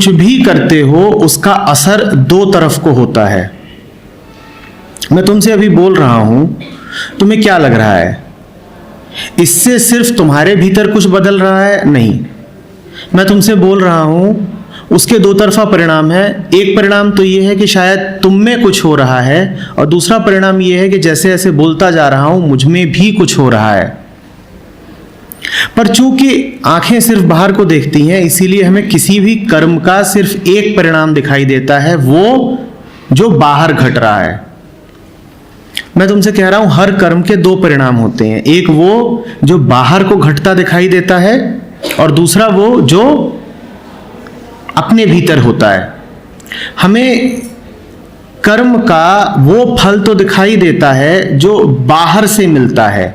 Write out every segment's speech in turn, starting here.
कुछ भी करते हो उसका असर दो तरफ को होता है। मैं तुमसे अभी बोल रहा हूं, तुम्हें क्या लग रहा है? इससे सिर्फ तुम्हारे भीतर कुछ बदल रहा है? नहीं, मैं तुमसे बोल रहा हूं उसके दो तरफा परिणाम है। एक परिणाम तो ये है कि शायद तुम में कुछ हो रहा है, और दूसरा परिणाम ये है कि जैसे जैसे बोलता जा रहा हूं मुझ में भी कुछ हो रहा है। पर चूंकि आंखें सिर्फ बाहर को देखती हैं, इसीलिए हमें किसी भी कर्म का सिर्फ एक परिणाम दिखाई देता है, वो जो बाहर घट रहा है। मैं तुमसे कह रहा हूं हर कर्म के दो परिणाम होते हैं, एक वो जो बाहर को घटता दिखाई देता है, और दूसरा वो जो अपने भीतर होता है। हमें कर्म का वो फल तो दिखाई देता है जो बाहर से मिलता है,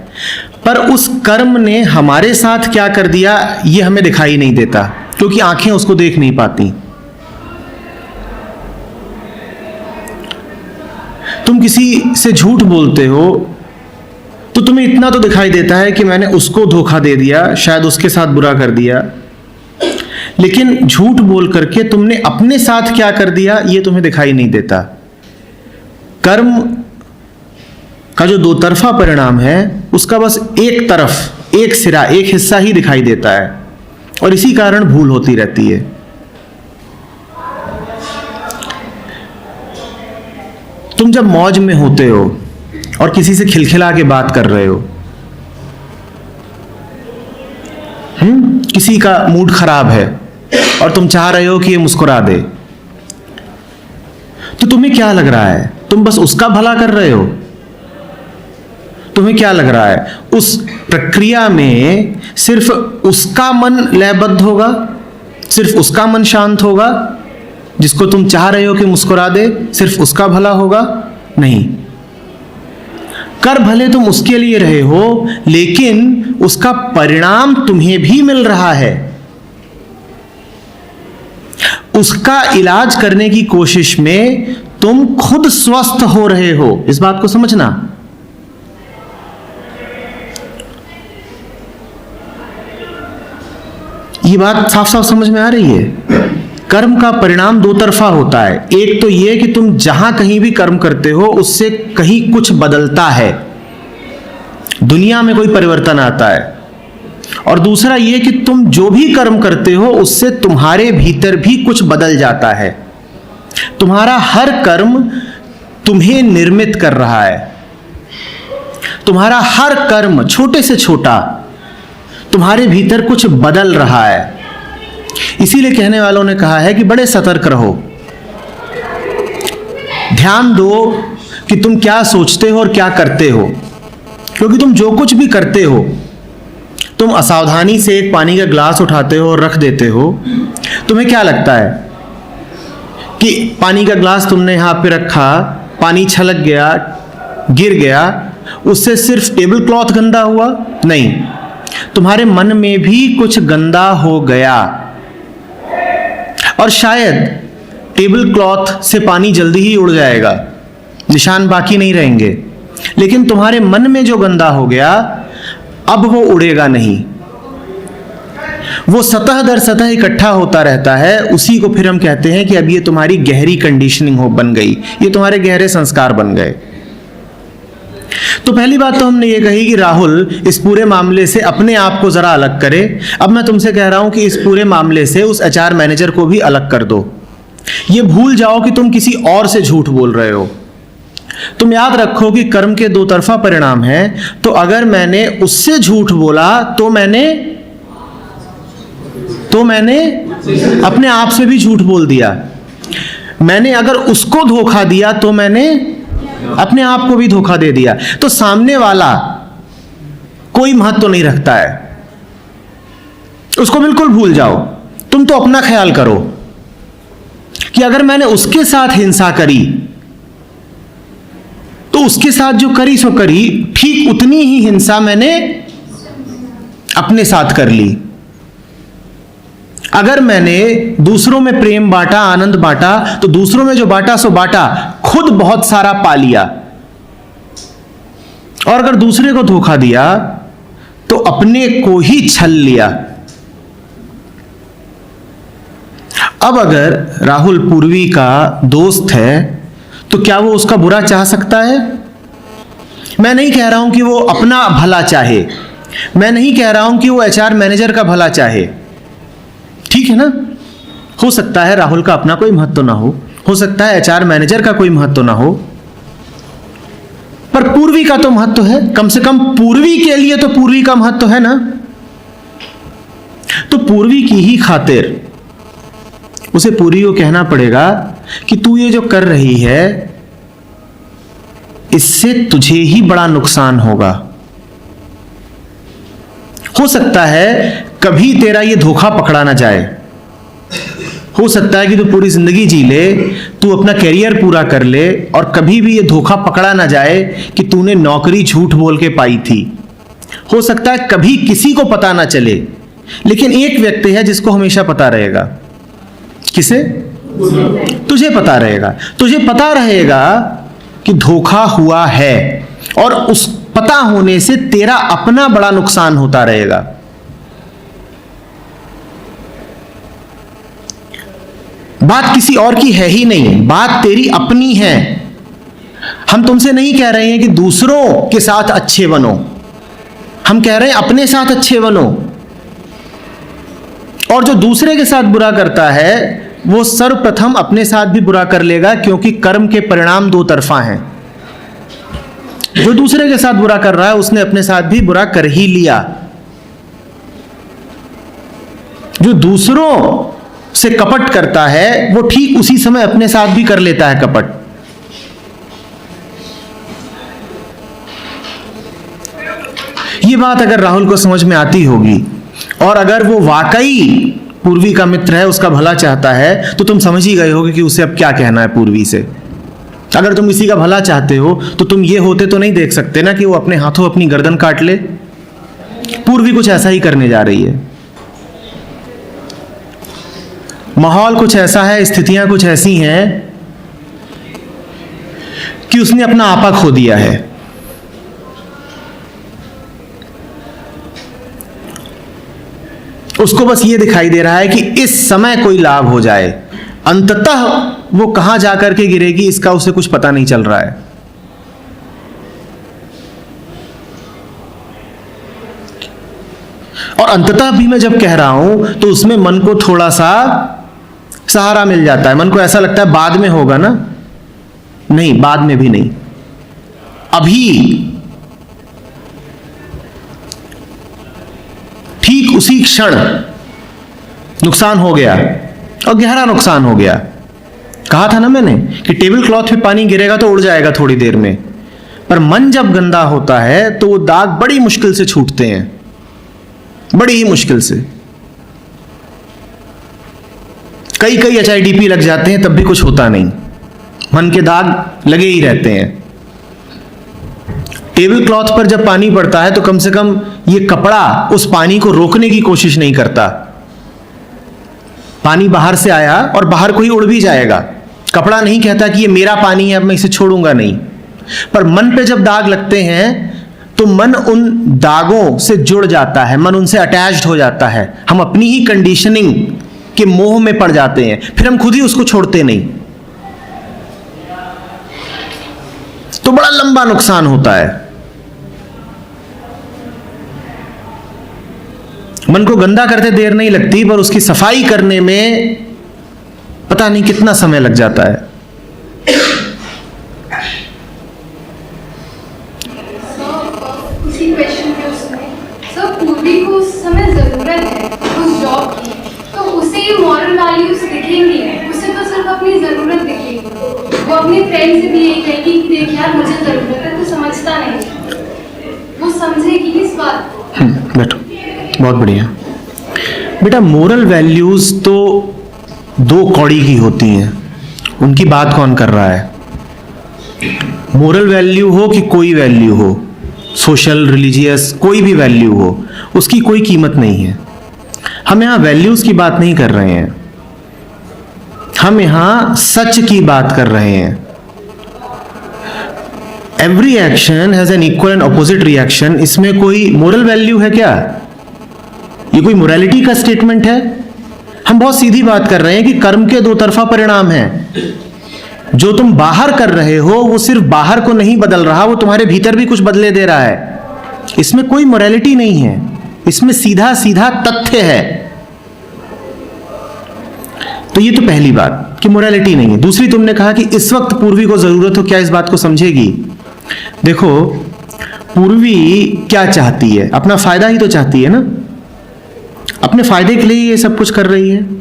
पर उस कर्म ने हमारे साथ क्या कर दिया ये हमें दिखाई नहीं देता, क्योंकि आंखें उसको देख नहीं पाती। तुम किसी से झूठ बोलते हो तो तुम्हें इतना तो दिखाई देता है कि मैंने उसको धोखा दे दिया, शायद उसके साथ बुरा कर दिया, लेकिन झूठ बोल करके तुमने अपने साथ क्या कर दिया ये तुम्हें दिखाई नहीं देता। कर्म का जो दो तरफा परिणाम है उसका बस एक तरफ, एक सिरा, एक हिस्सा ही दिखाई देता है, और इसी कारण भूल होती रहती है। तुम जब मौज में होते हो और किसी से खिलखिला के बात कर रहे हो, किसी का मूड खराब है और तुम चाह रहे हो कि ये मुस्कुरा दे, तो तुम्हें क्या लग रहा है? तुम बस उसका भला कर रहे हो। तुम्हें क्या लग रहा है? उस प्रक्रिया में सिर्फ उसका मन लयबद्ध होगा, सिर्फ उसका मन शांत होगा, जिसको तुम चाह रहे हो कि मुस्कुरा दे, सिर्फ उसका भला होगा? नहीं, कर भले तुम उसके लिए रहे हो, लेकिन उसका परिणाम तुम्हें भी मिल रहा है। उसका इलाज करने की कोशिश में तुम खुद स्वस्थ हो रहे हो, इस बात को समझना। ये बात साफ साफ समझ में आ रही है? कर्म का परिणाम दो तरफा होता है। एक तो यह कि तुम जहां कहीं भी कर्म करते हो उससे कहीं कुछ बदलता है, दुनिया में कोई परिवर्तन आता है, और दूसरा यह कि तुम जो भी कर्म करते हो उससे तुम्हारे भीतर भी कुछ बदल जाता है। तुम्हारा हर कर्म तुम्हें निर्मित कर रहा है। तुम्हारा हर कर्म, छोटे से छोटा, तुम्हारे भीतर कुछ बदल रहा है। इसीलिए कहने वालों ने कहा है कि बड़े सतर्क रहो, ध्यान दो कि तुम क्या सोचते हो और क्या करते हो, क्योंकि तुम जो कुछ भी करते हो, तुम असावधानी से एक पानी का ग्लास उठाते हो और रख देते हो, तुम्हें क्या लगता है कि पानी का ग्लास तुमने यहां पे रखा, पानी छलक गया, गिर गया, उससे सिर्फ टेबल क्लॉथ गंदा हुआ? नहीं, तुम्हारे मन में भी कुछ गंदा हो गया, और शायद टेबल क्लॉथ से पानी जल्दी ही उड़ जाएगा, निशान बाकी नहीं रहेंगे, लेकिन तुम्हारे मन में जो गंदा हो गया अब वो उड़ेगा नहीं, वो सतह दर सतह इकट्ठा होता रहता है। उसी को फिर हम कहते हैं कि अब ये तुम्हारी गहरी कंडीशनिंग बन गई, ये तुम्हारे गहरे संस्कार बन गए। तो पहली बात तो हमने ये कही कि राहुल इस पूरे मामले से अपने आप को जरा अलग करे। अब मैं तुमसे कह रहा हूं कि इस पूरे मामले से उस एचआर मैनेजर को भी अलग कर दो। ये भूल जाओ कि तुम किसी और से झूठ बोल रहे हो। तुम याद रखो कि कर्म के दो तरफा परिणाम है, तो अगर मैंने उससे झूठ बोला तो मैंने अपने आप से भी झूठ बोल दिया। मैंने अगर उसको धोखा दिया तो मैंने अपने आप को भी धोखा दे दिया। तो सामने वाला कोई महत्व नहीं रखता है, उसको बिल्कुल भूल जाओ। तुम तो अपना ख्याल करो कि अगर मैंने उसके साथ हिंसा करी तो उसके साथ जो करी सो करी, ठीक उतनी ही हिंसा मैंने अपने साथ कर ली। अगर मैंने दूसरों में प्रेम बांटा, आनंद बांटा, तो दूसरों में जो बांटा सो बांटा, खुद बहुत सारा पा लिया। और अगर दूसरे को धोखा दिया तो अपने को ही छल लिया। अब अगर राहुल पूर्वी का दोस्त है तो क्या वो उसका बुरा चाह सकता है? मैं नहीं कह रहा हूं कि वो अपना भला चाहे, मैं नहीं कह रहा हूं कि वो एचआर मैनेजर का भला चाहे, ठीक है ना? हो सकता है राहुल का अपना कोई महत्व ना हो सकता है एचआर मैनेजर का कोई महत्व ना हो, पर पूर्वी का तो महत्व है। कम से कम पूर्वी के लिए तो पूर्वी का महत्व है ना। तो पूर्वी की ही खातिर उसे पूर्वी को कहना पड़ेगा कि तू ये जो कर रही है इससे तुझे ही बड़ा नुकसान होगा। हो सकता है कभी तेरा ये धोखा पकड़ा ना जाए, हो सकता है कि तू पूरी जिंदगी जी ले, तू अपना कैरियर पूरा कर ले और कभी भी ये धोखा पकड़ा ना जाए कि तूने नौकरी झूठ बोल के पाई थी। हो सकता है कभी किसी को पता ना चले, लेकिन एक व्यक्ति है जिसको हमेशा पता रहेगा। किसे? तुझे पता रहेगा। तुझे पता रहेगा कि धोखा हुआ है और उस पता होने से तेरा अपना बड़ा नुकसान होता रहेगा। बात किसी और की है ही नहीं, बात तेरी अपनी है। हम तुमसे नहीं कह रहे हैं कि दूसरों के साथ अच्छे बनो, हम कह रहे हैं अपने साथ अच्छे बनो। और जो दूसरे के साथ बुरा करता है वो सर्वप्रथम अपने साथ भी बुरा कर लेगा, क्योंकि कर्म के परिणाम दो तरफा हैं। जो दूसरे के साथ बुरा कर रहा है उसने अपने साथ भी बुरा कर ही लिया। जो दूसरों से कपट करता है वो ठीक उसी समय अपने साथ भी कर लेता है कपट। ये बात अगर राहुल को समझ में आती होगी और अगर वो वाकई पूर्वी का मित्र है, उसका भला चाहता है, तो तुम समझ ही गए होगे कि उसे अब क्या कहना है पूर्वी से। अगर तुम किसी का भला चाहते हो तो तुम ये होते तो नहीं देख सकते ना कि वो अपने हाथों अपनी गर्दन काट ले। पूर्वी कुछ ऐसा ही करने जा रही है। माहौल कुछ ऐसा है, स्थितियां कुछ ऐसी हैं कि उसने अपना आपा खो दिया है। उसको बस ये दिखाई दे रहा है कि इस समय कोई लाभ हो जाए, अंततः वो कहां जाकर के गिरेगी इसका उसे कुछ पता नहीं चल रहा है। और अंततः भी मैं जब कह रहा हूं तो उसमें मन को थोड़ा सा सहारा मिल जाता है। मन को ऐसा लगता है बाद में होगा ना, नहीं, बाद में भी नहीं, अभी ठीक उसी क्षण नुकसान हो गया और गहरा नुकसान हो गया। कहा था ना मैंने कि टेबल क्लॉथ पे पानी गिरेगा तो उड़ जाएगा थोड़ी देर में, पर मन जब गंदा होता है तो वो दाग बड़ी मुश्किल से छूटते हैं, बड़ी ही मुश्किल से। कई कई HIDP लग जाते हैं तब भी कुछ होता नहीं, मन के दाग लगे ही रहते हैं। टेबल क्लॉथ पर जब पानी पड़ता है तो कम से कम ये कपड़ा उस पानी को रोकने की कोशिश नहीं करता। पानी बाहर से आया और बाहर को ही उड़ भी जाएगा, कपड़ा नहीं कहता कि ये मेरा पानी है अब मैं इसे छोड़ूंगा, नहीं। पर मन पे जब दाग लगते हैं तो मन उन दागों से जुड़ जाता है, मन उनसे अटैच्ड हो जाता है। हम अपनी ही कंडीशनिंग के मोह में पड़ जाते हैं, फिर हम खुद ही उसको छोड़ते नहीं, तो बड़ा लंबा नुकसान होता है। मन को गंदा करते देर नहीं लगती, पर उसकी सफाई करने में पता नहीं कितना समय लग जाता है। उसी क्वेश्चन पे उसमें सर पूर्वी को उस समय जरूरत है उस जॉब की, तो उसे ये मॉरल वैल्यूज दिखेंगी, उसे तो सिर्फ अपनी जरूरत दिखेगी। वो अपने फ्रेंड से भी यही कहेगी कि देख यार मुझे जरूरत है, तो समझता नहीं, वो समझेगी इस बात को। बैठो, बहुत बढ़िया बेटा। मोरल वैल्यूज तो दो कौड़ी की होती हैं, उनकी बात कौन कर रहा है? मोरल वैल्यू हो कि कोई वैल्यू हो, सोशल, रिलीजियस, कोई भी वैल्यू हो, उसकी कोई कीमत नहीं है। हम यहां वैल्यूज की बात नहीं कर रहे हैं, हम यहां सच की बात कर रहे हैं। Every action has an equal and opposite reaction. इसमें कोई मोरल वैल्यू है क्या? ये कोई मोरालिटी का स्टेटमेंट है? हम बहुत सीधी बात कर रहे हैं कि कर्म के दो तरफा परिणाम है। जो तुम बाहर कर रहे हो वो सिर्फ बाहर को नहीं बदल रहा, वो तुम्हारे भीतर भी कुछ बदले दे रहा है। इसमें कोई मोरालिटी नहीं है, इसमें सीधा सीधा तथ्य है। तो ये तो पहली बात कि मोरालिटी नहीं है। दूसरी, तुमने कहा कि इस वक्त पूर्वी को जरूरत हो, क्या इस बात को समझेगी? देखो, पूर्वी क्या चाहती है? अपना फायदा ही तो चाहती है ना, अपने फायदे के लिए ये सब कुछ कर रही है।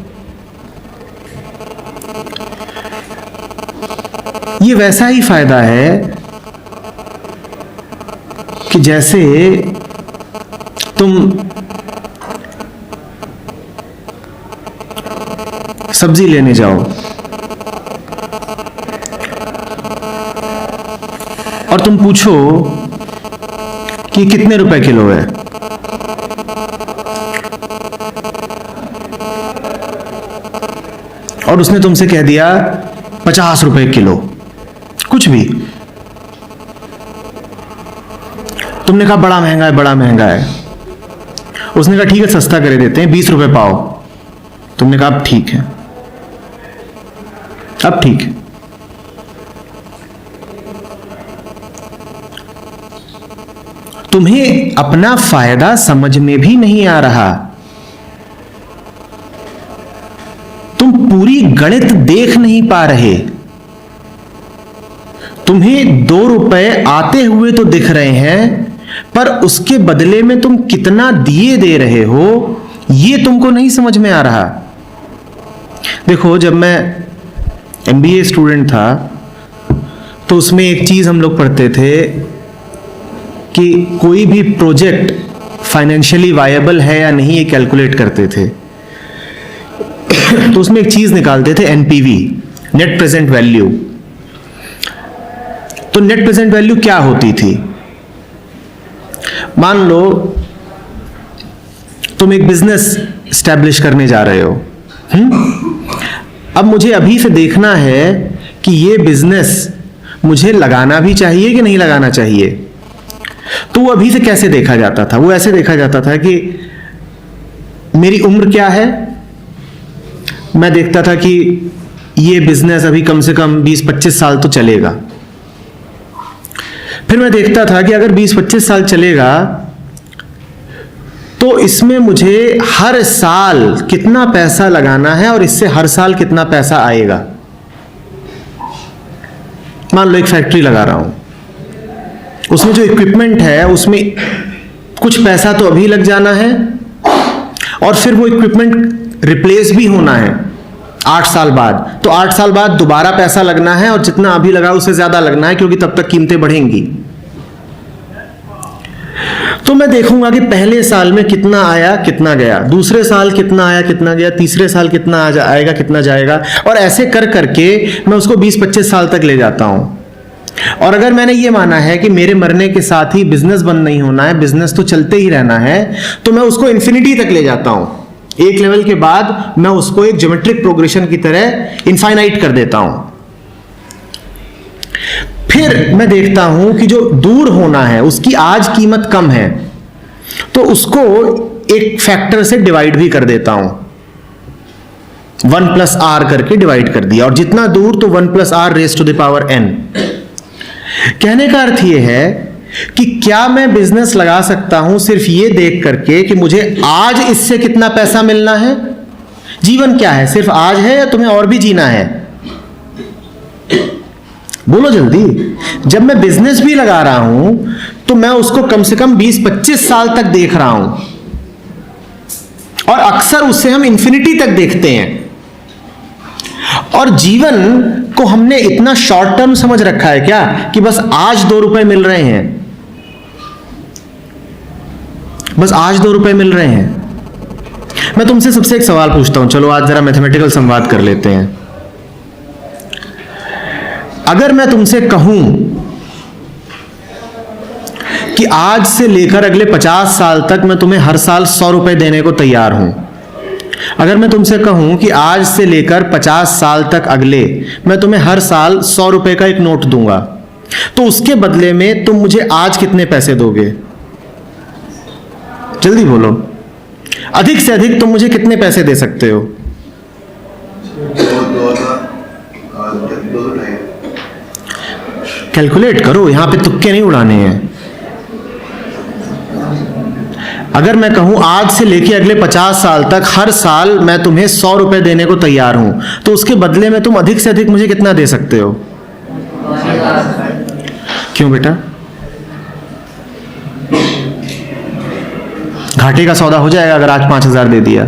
ये वैसा ही फायदा है कि जैसे तुम सब्जी लेने जाओ और तुम पूछो कि कितने रुपए किलो है, और उसने तुमसे कह दिया 50 रुपए किलो, कुछ भी। तुमने कहा बड़ा महंगा है, बड़ा महंगा है। उसने कहा ठीक है, सस्ता कर देते हैं, 20 रुपए पाओ। तुमने कहा अब ठीक है, अब ठीक है। तुम्हें अपना फायदा समझ में भी नहीं आ रहा, तुम पूरी गणित देख नहीं पा रहे। तुम्हें 2 रुपए आते हुए तो दिख रहे हैं, पर उसके बदले में तुम कितना दिए दे रहे हो ये तुमको नहीं समझ में आ रहा। देखो, जब मैं MBA स्टूडेंट था तो उसमें एक चीज हम लोग पढ़ते थे कि कोई भी प्रोजेक्ट फाइनेंशियली वायबल है या नहीं, ये कैलकुलेट करते थे। तो उसमें एक चीज निकालते थे, NPV, नेट प्रेजेंट वैल्यू। तो नेट प्रेजेंट वैल्यू क्या होती थी? मान लो तुम एक बिजनेस स्टैब्लिश करने जा रहे हो। अब मुझे अभी से देखना है कि ये बिजनेस मुझे लगाना भी चाहिए कि नहीं लगाना चाहिए। तो वो अभी से कैसे देखा जाता था? वो ऐसे देखा जाता था कि मेरी उम्र क्या है। मैं देखता था कि ये बिजनेस अभी कम से कम 20-25 साल तो चलेगा। फिर मैं देखता था कि अगर 20-25 साल चलेगा तो इसमें मुझे हर साल कितना पैसा लगाना है और इससे हर साल कितना पैसा आएगा। मान लो एक फैक्ट्री लगा रहा हूं, उसमें जो इक्विपमेंट है उसमें कुछ पैसा तो अभी लग जाना है और फिर वो इक्विपमेंट रिप्लेस भी होना है 8 साल बाद। तो 8 साल बाद दोबारा पैसा लगना है और जितना अभी लगा उससे ज्यादा लगना है, क्योंकि तब तक कीमतें बढ़ेंगी। तो मैं देखूंगा कि पहले साल में कितना आया कितना गया, दूसरे साल कितना आया कितना गया, तीसरे साल कितना आएगा कितना जाएगा, और ऐसे कर करके मैं उसको 20-25 साल तक ले जाता हूं। और अगर मैंने ये माना है कि मेरे मरने के साथ ही बिजनेस बंद नहीं होना है, बिजनेस तो चलते ही रहना है, तो मैं उसको इन्फिनिटी तक ले जाता हूं। एक लेवल के बाद मैं उसको एक ज्योमेट्रिक प्रोग्रेशन की तरह इनफाइनाइट कर देता हूं। फिर मैं देखता हूं कि जो दूर होना है उसकी आज कीमत कम है, तो उसको एक फैक्टर से डिवाइड भी कर देता हूं। 1+r करके डिवाइड कर दिया, और जितना दूर तो 1+r raise to the power n। कहने का अर्थ यह है कि क्या मैं बिजनेस लगा सकता हूं सिर्फ ये देख करके कि मुझे आज इससे कितना पैसा मिलना है? जीवन क्या है? सिर्फ आज है या तुम्हें और भी जीना है? बोलो जल्दी। जब मैं बिजनेस भी लगा रहा हूं तो मैं उसको कम से कम 20-25 साल तक देख रहा हूं, और अक्सर उससे हम इंफिनिटी तक देखते हैं। और जीवन को हमने इतना शॉर्ट टर्म समझ रखा है क्या कि बस आज 2 रुपए मिल रहे हैं, बस आज 2 रुपए मिल रहे हैं। मैं तुमसे सबसे एक सवाल पूछता हूं, चलो आज जरा मैथमेटिकल संवाद कर लेते हैं। अगर मैं तुमसे कहूं कि आज से लेकर अगले 50 साल तक मैं तुम्हें हर साल 100 रुपए देने को तैयार हूं, अगर मैं तुमसे कहूं कि आज से लेकर 50 साल तक अगले मैं तुम्हें हर साल 100 रुपए का एक नोट दूंगा, तो उसके बदले में तुम मुझे आज कितने पैसे दोगे? जल्दी बोलो। अधिक से अधिक तुम मुझे कितने पैसे दे सकते हो? कैलकुलेट करो, यहां पे तुक्के नहीं उड़ाने हैं। अगर मैं कहूं आज से लेके अगले 50 साल तक हर साल मैं तुम्हें 100 रुपए देने को तैयार हूं, तो उसके बदले में तुम अधिक से अधिक मुझे कितना दे सकते हो? क्यों बेटा? घाटे का सौदा हो जाएगा अगर आज 5,000 दे दिया,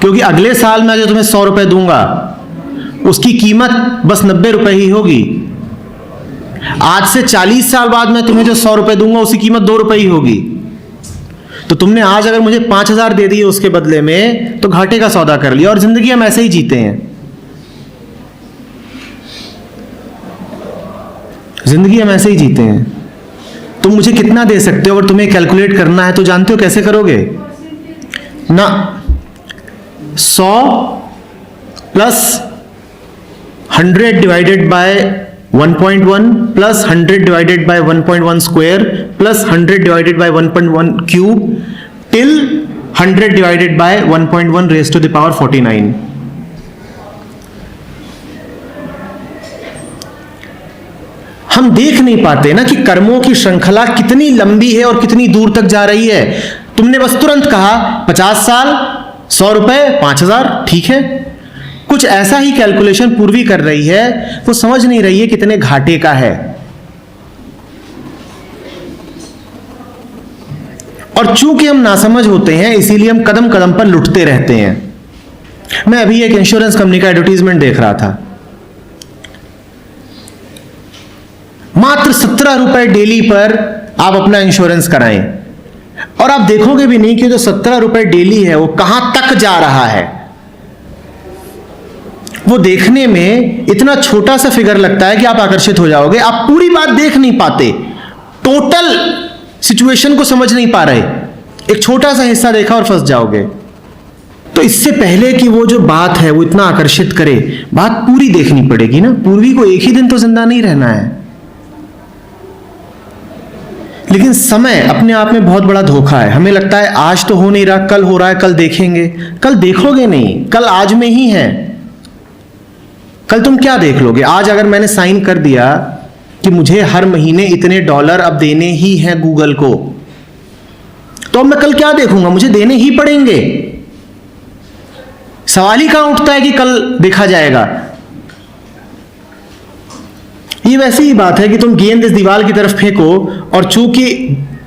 क्योंकि अगले साल मैं जो तुम्हें 100 रुपए दूंगा उसकी कीमत बस 90 रुपए ही होगी। आज से 40 साल बाद मैं तुम्हें जो 100 रुपए दूंगा उसकी कीमत 2 रुपए ही होगी। तो तुमने आज अगर मुझे 5,000 दे दिए उसके बदले में, तो घाटे का सौदा कर लिया। और जिंदगी हम ऐसे ही जीते हैं, जिंदगी हम ऐसे ही जीते हैं। तुम मुझे कितना दे सकते हो? अगर तुम्हें कैलकुलेट करना है तो जानते हो कैसे करोगे ना? 100 plus 100 divided by 1.1 plus 100 divided by 1.1 square plus 100 divided by 1.1 cube till 100 divided by 1.1 raise to the power 49। हम देख नहीं पाते ना कि कर्मों की श्रृंखला कितनी लंबी है और कितनी दूर तक जा रही है। तुमने बस तुरंत कहा 50 साल 100 रुपए 5,000, ठीक है। कुछ ऐसा ही कैलकुलेशन पूर्वी कर रही है, वो समझ नहीं रही है कितने घाटे का है। और चूंकि हम नासमझ होते हैं इसीलिए हम कदम कदम पर लुटते रहते हैं। मैं अभी एक इंश्योरेंस कंपनी का एडवर्टीजमेंट देख रहा था, मात्र 17 रुपए डेली पर आप अपना इंश्योरेंस कराएं और आप देखोगे भी नहीं कि जो 17 रुपए डेली है वो कहां तक जा रहा है। वो देखने में इतना छोटा सा फिगर लगता है कि आप आकर्षित हो जाओगे। आप पूरी बात देख नहीं पाते, टोटल सिचुएशन को समझ नहीं पा रहे, एक छोटा सा हिस्सा देखा और फंस जाओगे। तो इससे पहले कि वो जो बात है वो इतना आकर्षित करे, बात पूरी देखनी पड़ेगी ना। पूर्वी को एक ही दिन तो जिंदा नहीं रहना है। लेकिन समय अपने आप में बहुत बड़ा धोखा है। हमें लगता है आज तो हो नहीं रहा, कल हो रहा है, कल देखेंगे। कल देखोगे नहीं, कल आज में ही है। कल तुम क्या देख लोगे? आज अगर मैंने साइन कर दिया कि मुझे हर महीने इतने डॉलर अब देने ही हैं गूगल को, तो अब मैं कल क्या देखूंगा? मुझे देने ही पड़ेंगे। सवाल ही कहां उठता है कि कल देखा जाएगा। ये वैसी ही बात है कि तुम गेंद इस दीवार की तरफ फेंको और चूंकि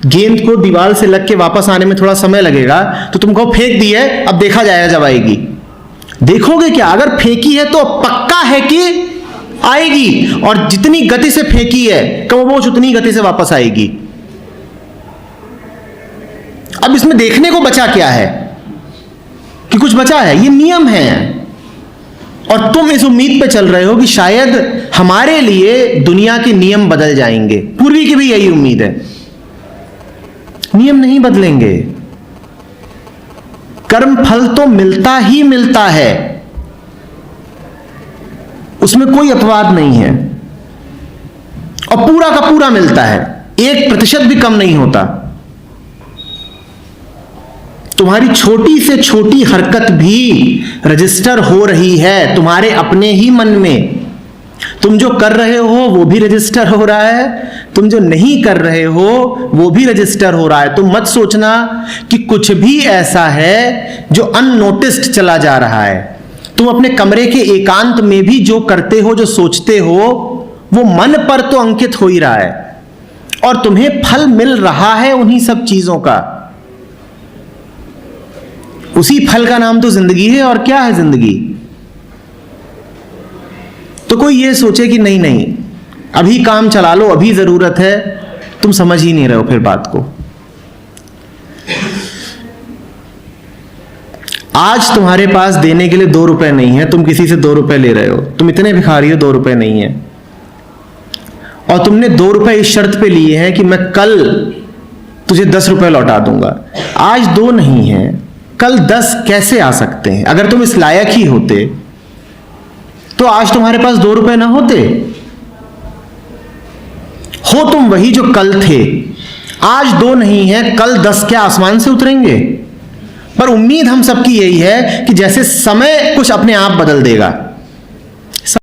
गेंद को दीवार से लग के वापस आने में थोड़ा समय लगेगा, तो तुम कहो फेंक दी है, अब देखा जाएगा जब आएगी। देखोगे क्या? अगर फेंकी है तो पक्का है कि आएगी, और जितनी गति से फेंकी है कमोबेश उतनी गति से वापस आएगी। अब इसमें देखने को बचा क्या है कि कुछ बचा है? ये नियम है। और तुम इस उम्मीद पे चल रहे हो कि शायद हमारे लिए दुनिया के नियम बदल जाएंगे। पूर्वी की भी यही उम्मीद है। नियम नहीं बदलेंगे, कर्म फल तो मिलता ही मिलता है, उसमें कोई अपवाद नहीं है, और पूरा का पूरा मिलता है, 1% भी कम नहीं होता। तुम्हारी छोटी से छोटी हरकत भी रजिस्टर हो रही है तुम्हारे अपने ही मन में। तुम जो कर रहे हो वो भी रजिस्टर हो रहा है, तुम जो नहीं कर रहे हो वो भी रजिस्टर हो रहा है। तुम मत सोचना कि कुछ भी ऐसा है जो अननोटिस्ड चला जा रहा है। तुम अपने कमरे के एकांत में भी जो करते हो, जो सोचते हो, वो मन पर तो अंकित हो ही रहा है, और तुम्हें फल मिल रहा है उन्हीं सब चीजों का। उसी फल का नाम तो जिंदगी है। और क्या है जिंदगी? तो कोई ये सोचे कि नहीं नहीं अभी काम चला लो, अभी जरूरत है, तुम समझ ही नहीं रहे हो फिर बात को। आज तुम्हारे पास देने के लिए 2 रुपए नहीं है, तुम किसी से 2 रुपए ले रहे हो, तुम इतने भिखारी हो, 2 रुपए नहीं है, और तुमने 2 रुपए इस शर्त पे लिए हैं कि मैं कल तुझे 10 रुपए लौटा दूंगा। आज 2 नहीं है, कल 10 कैसे आ सकते हैं? अगर तुम इस लायक ही होते तो आज तुम्हारे पास 2 रुपए ना होते। हो तुम वही जो कल थे। आज 2 नहीं है, कल 10 क्या आसमान से उतरेंगे? पर उम्मीद हम सबकी यही है कि जैसे समय कुछ अपने आप बदल देगा।